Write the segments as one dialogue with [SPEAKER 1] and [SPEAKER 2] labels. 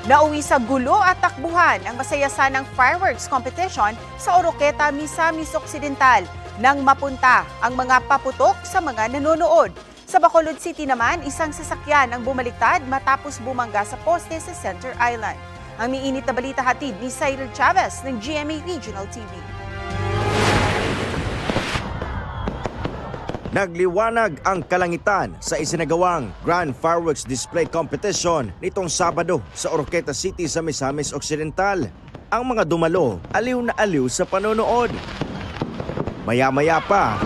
[SPEAKER 1] Nauwi sa gulo at takbuhan ang masayasanang fireworks competition sa Oroqueta, Misamis Occidental nang mapunta ang mga paputok sa mga nanonood. Sa Bacolod City naman, isang sasakyan ang bumaliktad matapos bumangga sa poste sa Center Island. Ang miinit na balita hatid ni Cyril Chavez ng GMA Regional TV.
[SPEAKER 2] Nagliwanag ang kalangitan sa isinagawang Grand Fireworks Display Competition nitong Sabado sa Oroqueta City sa Misamis Occidental. Ang mga dumalo, aliw na aliw sa panonood. Maya-maya pa,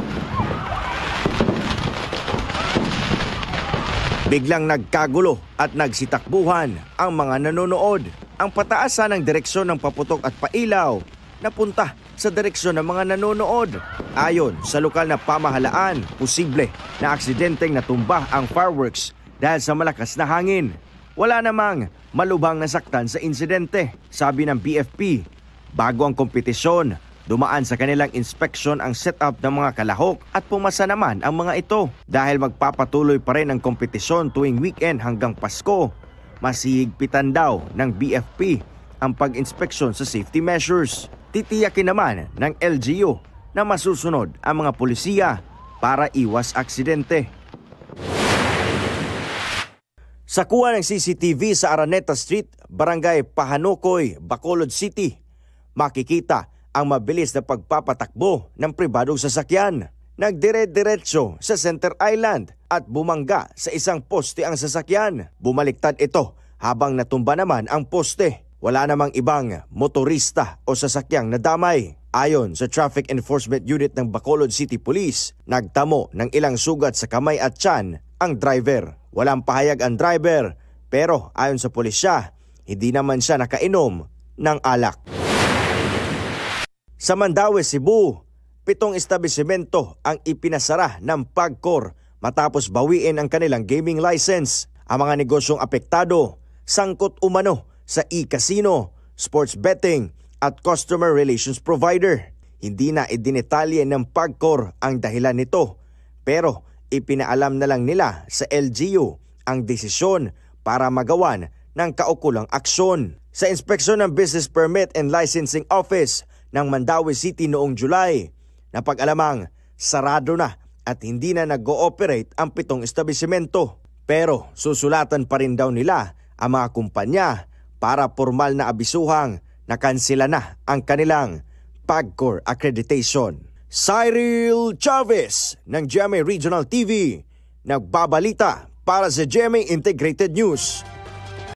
[SPEAKER 2] biglang nagkagulo at nagsitakbuhan ang mga nanonood. Ang pataasan ng direksyon ng paputok at pailaw napunta sa direksyon ng mga nanonood. Ayon sa lokal na pamahalaan, posible na aksidenteng natumba ang fireworks dahil sa malakas na hangin. Wala namang malubhang nasaktan sa insidente, sabi ng BFP. Bago ang kompetisyon, dumaan sa kanilang inspeksyon ang setup ng mga kalahok at pumasa naman ang mga ito. Dahil magpapatuloy pa rin ang kompetisyon tuwing weekend hanggang Pasko, masihigpitan daw ng BFP ang pag-inspeksyon sa safety measures. Titiyakin naman ng LGU na masusunod ang mga pulisiya para iwas aksidente. Sa kuha ng CCTV sa Araneta Street, Barangay Pahanokoy, Bacolod City, makikita ang mabilis na pagpapatakbo ng pribadong sasakyan. Nagdire-diretso sa Center Island at bumangga sa isang poste ang sasakyan. Bumaliktad ito habang natumba naman ang poste. Wala namang ibang motorista o sasakyang nadamay. Ayon sa Traffic Enforcement Unit ng Bacolod City Police, nagtamo ng ilang sugat sa kamay at tiyan ang driver. Walang pahayag ang driver, pero ayon sa pulisya, hindi naman siya nakainom ng alak. Sa Mandaue, Cebu, 7 establisimento ang ipinasara ng PAGCOR matapos bawiin ang kanilang gaming license. Ang mga negosyong apektado, sangkot umano sa e-casino, sports betting at customer relations provider. Hindi na idinetalye ng PAGCOR ang dahilan nito, pero ipinaalam na lang nila sa LGU ang desisyon para magawan ng kaukulang aksyon. Sa inspeksyon ng Business Permit and Licensing Office ng Mandaue City noong July, napag-alamang sarado na at hindi na nag-ooperate ang 7 establisimento. Pero susulatan pa rin daw nila ang mga kumpanya para formal na abisuhang na kansela na ang kanilang PAGCOR accreditation. Cyril Chavez ng GMA Regional TV, nagbabalita para sa GMA Integrated News.